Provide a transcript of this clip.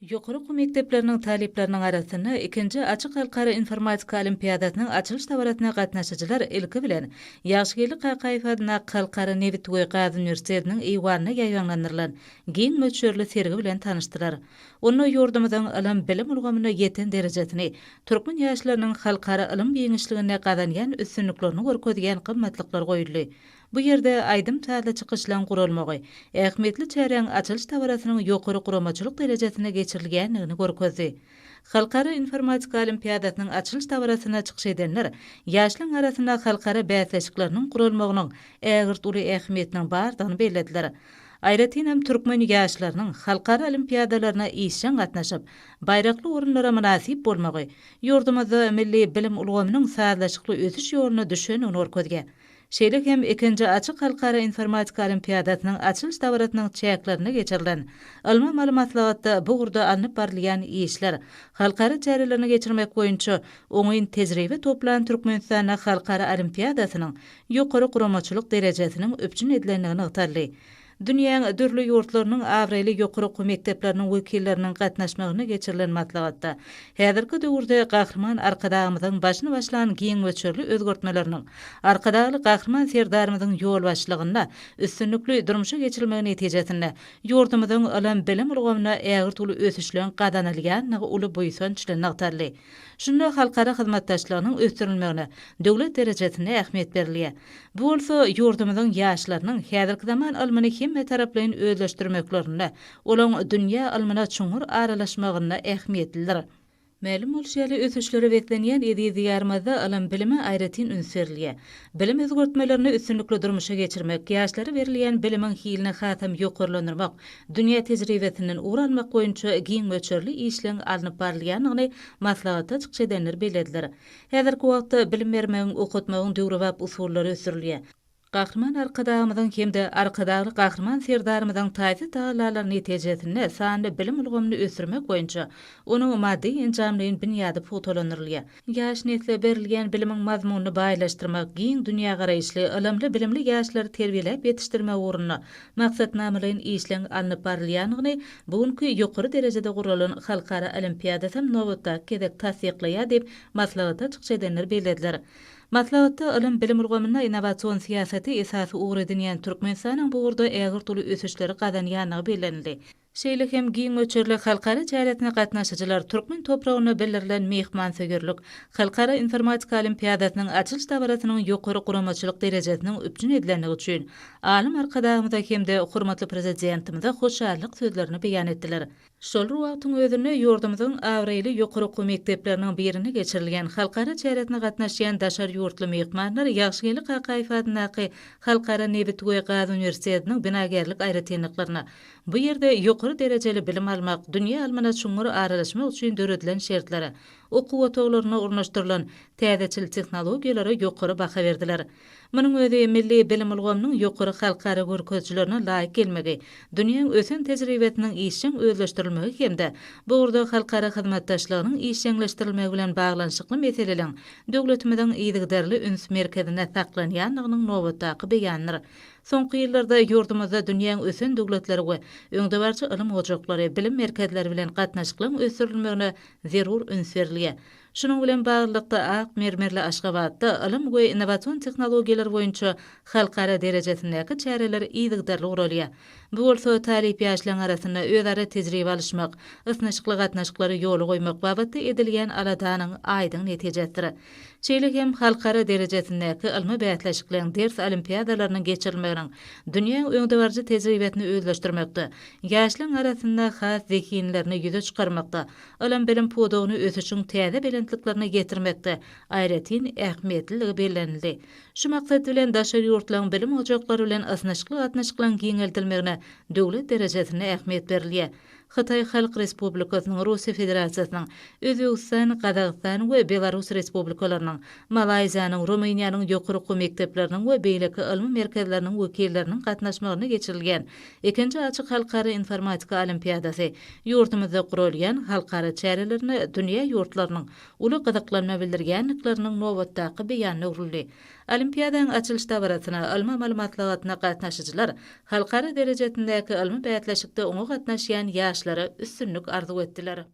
Ýokary oky mekdepleriniň talipleriniň arasynda ikinji açyk halkara informatika olimpiadasynyň açylyş tabaratyna gatnaşyjylar ilki bilen Ýagşylyk Kakaýew adyna Halkara Nebitgoý Gazi Üniversitetiniň eýwanyna ýaýlanlandyrylan giň möçürli sergi bilen tanışdylar. Onu ýurdumyzyň ilim bilim ulgamyna ýeten derejesini, türkmen ýaşlarynyň halkara ilim biňişligine gazanýan üstünliklerini görkezýän gymmatlyklar goýuldy. Bu ýerde aýdym täze çykyşlan gurulmagy, ähmetli çäreň açylyş tabaratynyň ýokary guramaçylyk derejesine geçirilgenligini görkezdi. Halkara informatika olimpiadasynyň açylyş tabaratyna çykyş edenler ýaşlaryň arasynda halkara bäsleşiklarynyň gurulmagynyň ägirt uly ähmetiniň bardygyny bellädiler. Aýratyn hem türkmen ýaşlarynyň halkara olimpiadalaryna işen gatnaşyp, baýrakly orunlara münasip bolmagy, ýurdumyzda milli bilim ulgamynyň sazlaşykly ösüş ýoluna düşenini görkezdi. Şeýle hem ikinji açyk halkara informatika olimpiadasynyň açylyş tabaratynyň çäklerine geçirilen alma maglumatlatda bu gurda alınıp barylýan işler halkara çärelerini geçirmek boýunça oňyn tejribe toplan Türkmenistana halkara olimpiadasynyň ýokary guramaçylyk derejesiniň öpçün edilenligini ygtarly. Dünýäň dürli ýurtlarynyň awrely ýokary oky mekdepleriniň wekilleriniň gatnaşmagyna geçirilen matlagatda häzirki döwürde gahrman arkadagymyzyň başyny başlan giň möçürli özgörtmeleriniň arkadagy gahrman serdarymyzyň ýol başlygyna üstünlikli durmuşa geçirilmegi netijesinde ýurdumyzyň ilim bilim ulgamyna ägirt uly ösüşlen gadanylýan uly boýsunçly nagtarly. Şunda halkara hyzmatdaşlygynyň ösdürilmegine döwlet derejesinde ähmiýet berilýär. Bu bolsa ýurdumyzyň ýaşlarynyň häzirki zaman ilmini himme taraplaryň özleşdirmeklerine, olaň dünýä ilmine çuňur aralaşmagyna ähmiýetlidir. Ma'lum bolşaly ösüşleri beklenýän ýarmada ilim bilimi aýratyn ünserliýär. Bilim özgörtmelerini üstünlikli durmuşa geçirmek, ýaşlara berilýän bilimiň hiline hatam ýokarlandyrmak, dünýä tejribesinden uğranmak boýunça giň möçürli işleň alınıp barylýanyny maslahatda çykyş edenler belediler. Häzirki wagtda bilim bermegiň, okutmagyň döwri bap usullary ösürilýär. Gahrman arkadagymyzyň hemde arkadagy gahrman serdarymyzyň taýsy dagalaryň netijesinde sany bilim ulgamyny ösürmek boýunça onuň maddi enjamlaryň bünyady fotolanyrylýar. Ýaş nesle berilýän bilimiň mazmunyny baýlaşdyrmak, giň dünýä garaýşly, ilimli bilimli ýaşlary terbiýelep ýetişdirmek ugruna maksatnamalaryň işleň alınıp barylýanyny bugünkü ýokary derejede guralan halkara olimpiadasy nowatda kedek tasdiqlaýar diýip maslahatda çykyş edenler belediler. Maslahatda ilim bilim ulgamyna innowasion siýasaty esasy ugur edilýän Türkmenistanyň bu urda ägirt uly ösüşleri gadanýanyny bellenildi. Şeýle hem giň möçürli halkara çäretine gatnaşyjylar türkmen topragyna bildirilen mehmansögürlük halkara informatika olimpiadasynyň açylyş tabaratynyň ýokary guramaçylyk derejesiniň öpçün edilenligi üçin alim arkadagymyza hemde hormatly prezidentimize hoşallyk sözlerini beýan etdiler. Şol wagtyň özünde ýurdumyzyň awrely ýokary oky mekdepleriniň birine geçirilgen halkara çäretine gatnaşýan daşar ýurtly mehmanlar Ýagşylyk Kakaýew adynaky Halkara Nebitgoý Gazi Üniversitetiniň binagerlik aýratynlyklaryna bu ýerde ýokary derejeli bilim almak, dünýä ilmine çuňur aralaşmak üçin döredilen şertlere, oku otoglaryna urnaşdyrylan täzeçil tehnologiýalary ýokary baha berdiler. Munyň özi milli bilim ulgamynyň ýokary halkara görkezçilerine laýyk gelmegi, dünýäň ösen tejribesiniň işin özleşdirilmegi hemde bu urda halkara hyzmatdaşlygynyň işleňleşdirilmegi bilen baglanyşykly meseleleň döwletimiziň ýygydarly üns merkezine saklanýanlygynyň nowatdaky beýanyr. Soňky ýyllarda ýurdumyzda dünýäň ösen döwletleri we öňde barça ilim ojaklary, bilim merkezleri bilen gatnaşyklaryň ösürilmegine zerur ünserliýär. Şunun bilen baglanykda Akmermerli Aşgabatda ilim we innowasion tehnologiýalar boýunça halkara derejesindäki çäreler ýygydarly uralýar. Bu bolsa talip ýaşlaryň arasynda özara tejribe alışmak, ysnaşykly gatnaşyklary ýoly goýmak babatda edilýän aladanyň aýdyň netijesidir. Şeýle hem halkara derejesindäki ilmi bäsleşikliň ders olimpiadalarynyň geçirilmeginiň dünýä öňde barjy tejribesini özleşdirmekde, ýaşlaryň arasynda has zekinlerini ýüze çykarmakda, ilim bilim podogyny ösüşiň täze belentliklerini getirmekde aýratyn ähmiýetliligi bellenildi. Şu maksat bilen daşary ýurtlaryň bilim ojaklary bilen ysnaşykly gatnaşyklaryň giňeltilmegine döwlet derejesinde ähmiýet berilýär. Xitay Halk Respublikasynyň Russiýa Federasiýasynyň, Özbegistan, Kazaqstan we Belarus respublikalarynyň, Malaýziýanyň, Rumyniýanyň ýokary oky mekdepleriniň we beýleki ilmi merkezleriniň wekilleriniň gatnaşmagyna geçirilgen ikinji açyk halkara informatika olimpiadasy ýurtymyzda gurulýan halkara çärelerini dünýä ýurtlarynyň uly gyzyklanma bildirgenlikleriniň nowatdaky beýanyna urildi. Olimpiadaň açylş dabaratyna alma malumatlawatyna gatnaşyjylar halkara derejetindäki ilmi bätleşikde oňa gatnaşýan ýaşlara üstünlük arzu etdiler.